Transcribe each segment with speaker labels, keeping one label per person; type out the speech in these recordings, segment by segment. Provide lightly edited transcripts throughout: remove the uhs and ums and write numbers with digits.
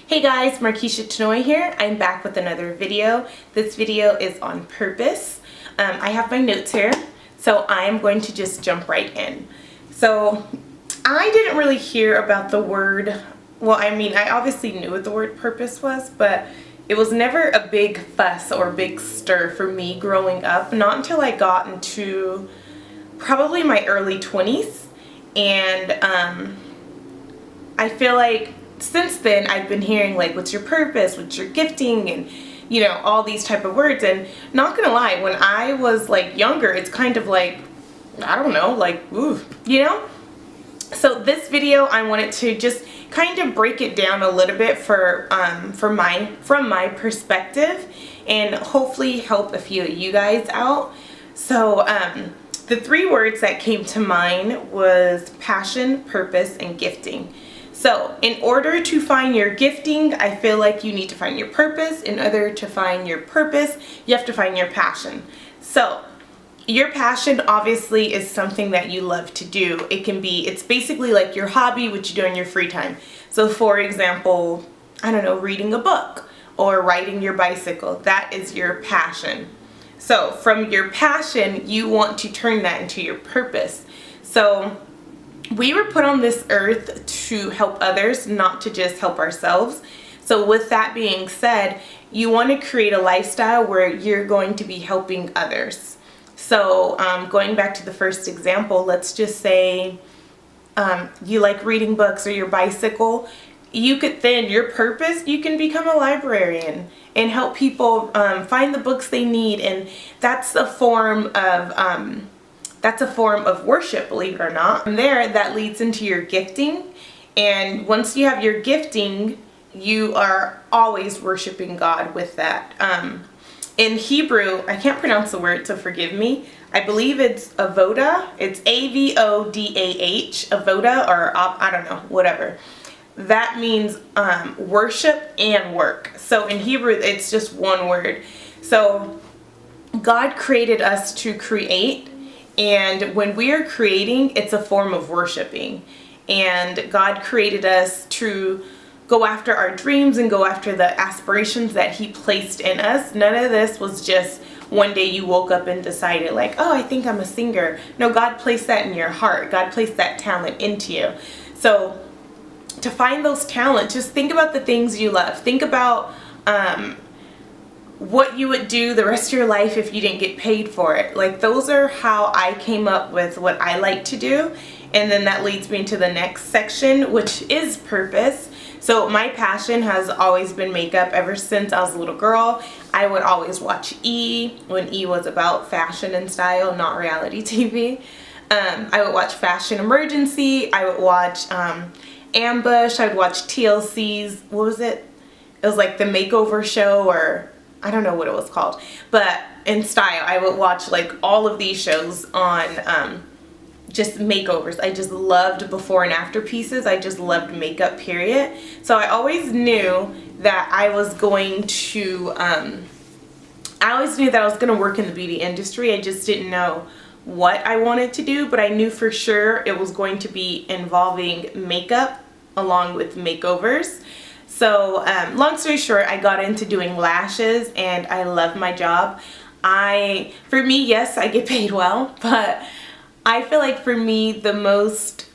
Speaker 1: Hey guys, Markeisha Tanoy here. I'm back with another video. This video is on purpose. I have my notes here, so I'm going to just jump right in. So I didn't really hear about the word, I obviously knew what the word purpose was, but it was never a big fuss or big stir for me growing up, not until I got into probably my early 20s. And I feel like since then I've been hearing like, what's your purpose, what's your gifting, and all these type of words. And not gonna lie, when I was like younger, it's kind of like, I don't know, like, ooh, So this video, I wanted to just kind of break it down a little bit from my perspective, and hopefully help a few of you guys out. So the three words that came to mind was passion, purpose, and gifting. So in order to find your gifting, I feel like you need to find your purpose. In order to find your purpose, you have to find your passion. So your passion obviously is something that you love to do. It's basically like your hobby, what you do in your free time. So for example, I don't know, reading a book or riding your bicycle, that is your passion. So from your passion, you want to turn that into your purpose. So we were put on this earth to help others, not to just help ourselves. So with that being said, you want to create a lifestyle where you're going to be helping others. So going back to the first example, let's just say you like reading books or your bicycle. You could then, your purpose, you can become a librarian and help people find the books they need. And that's a form of worship, believe it or not. From there, that leads into your gifting. And once you have your gifting, you are always worshiping God with that. In Hebrew, I can't pronounce the word, so forgive me. I believe it's avodah. It's A-V-O-D-A-H, avodah, or I don't know, whatever. That means worship and work. So in Hebrew, it's just one word. So God created us to create. And when we are creating, it's a form of worshiping. And God created us to go after our dreams and go after the aspirations that He placed in us. None of this was just one day you woke up and decided like, oh, I think I'm a singer. No, God placed that in your heart. God placed that talent into you. So to find those talents, just think about the things you love. Think about what you would do the rest of your life if you didn't get paid for it. Like, those are how I came up with what I like to do. And then that leads me to the next section, which is purpose. So my passion has always been makeup. Ever since I was a little girl, I would always watch E! When E! was about fashion and style, not reality TV. I would watch Fashion Emergency. I would watch Ambush. I would watch TLC's, what was it? It was like the makeover show, or I don't know what it was called. But in style, I would watch like all of these shows on just makeovers. I just loved before and after pieces. I just loved makeup, period. So I always knew that I was going to work in the beauty industry. I just didn't know what I wanted to do, but I knew for sure it was going to be involving makeup along with makeovers. So long story short, I got into doing lashes and I love my job. For me, yes, I get paid well, but I feel like for me, the most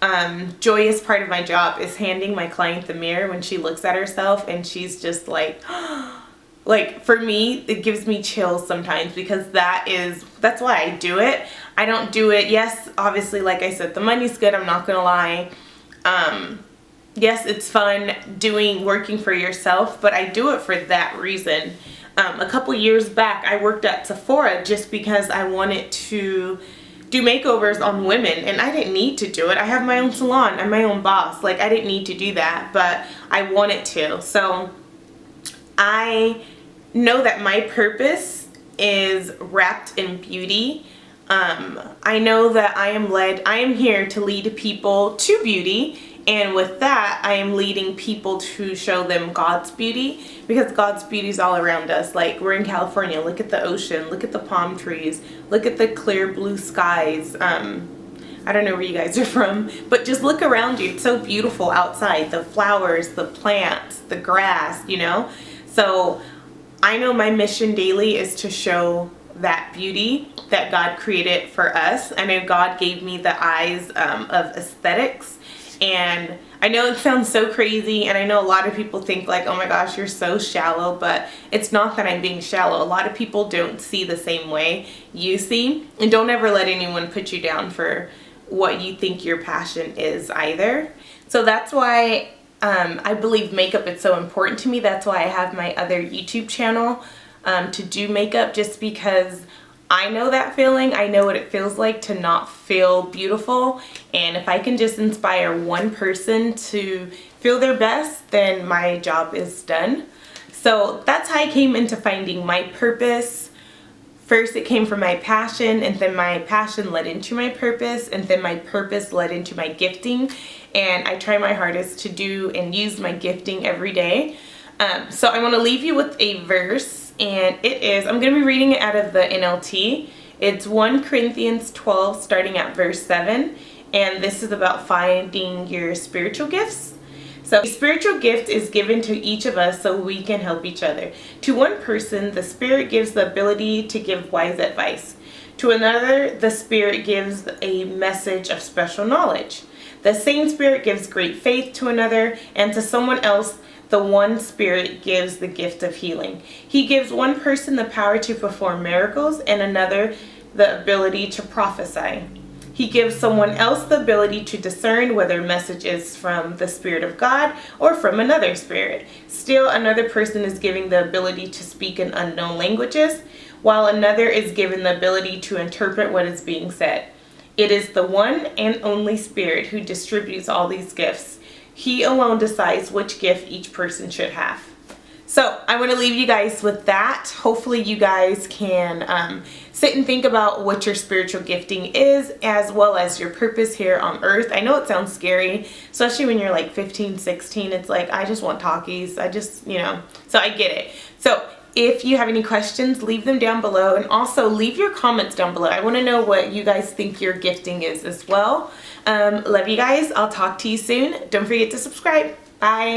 Speaker 1: joyous part of my job is handing my client the mirror when she looks at herself and she's just like, like, for me, it gives me chills sometimes, because that's why I do it. I don't do it, yes, obviously, like I said, the money's good, I'm not gonna lie. Yes, it's fun working for yourself, but I do it for that reason. A couple years back, I worked at Sephora just because I wanted to do makeovers on women, and I didn't need to do it. I have my own salon, I'm my own boss. Like, I didn't need to do that, but I wanted to. So I know that my purpose is wrapped in beauty. I know that I am here to lead people to beauty. And with that, I am leading people to show them God's beauty, because God's beauty is all around us. Like, we're in California, look at the ocean, look at the palm trees, look at the clear blue skies. I don't know where you guys are from, but just look around you. It's so beautiful outside. The flowers, the plants, the grass, you know? So I know my mission daily is to show that beauty that God created for us. I know God gave me the eyes of aesthetics, and I know it sounds so crazy, and I know a lot of people think like, oh my gosh, you're so shallow, but it's not that I'm being shallow. A lot of people don't see the same way you see, and don't ever let anyone put you down for what you think your passion is either. So that's why I believe makeup is so important to me. That's why I have my other YouTube channel to do makeup, just because I know that feeling. I know what it feels like to not feel beautiful, and if I can just inspire one person to feel their best, then my job is done. So that's how I came into finding my purpose. First it came from my passion, and then my passion led into my purpose, and then my purpose led into my gifting, and I try my hardest to do and use my gifting every day. So I want to leave you with a verse, and it is, I'm going to be reading it out of the NLT. It's 1 Corinthians 12 starting at verse 7, and this is about finding your spiritual gifts. So a spiritual gift is given to each of us so we can help each other. To one person, the Spirit gives the ability to give wise advice. To another, the Spirit gives a message of special knowledge. The same Spirit gives great faith to another, and to someone else, the one Spirit gives the gift of healing. He gives one person the power to perform miracles, and another the ability to prophesy. He gives someone else the ability to discern whether a message is from the Spirit of God or from another spirit. Still, another person is given the ability to speak in unknown languages, while another is given the ability to interpret what is being said. It is the one and only Spirit who distributes all these gifts. He alone decides which gift each person should have. So I want to leave you guys with that. Hopefully you guys can sit and think about what your spiritual gifting is, as well as your purpose here on earth. I know it sounds scary, especially when you're like 15, 16. It's like, I just want talkies. I just, you know, so I get it. So if you have any questions, leave them down below, and also leave your comments down below. I want to know what you guys think your gifting is as well. Love you guys. I'll talk to you soon. Don't forget to subscribe. Bye.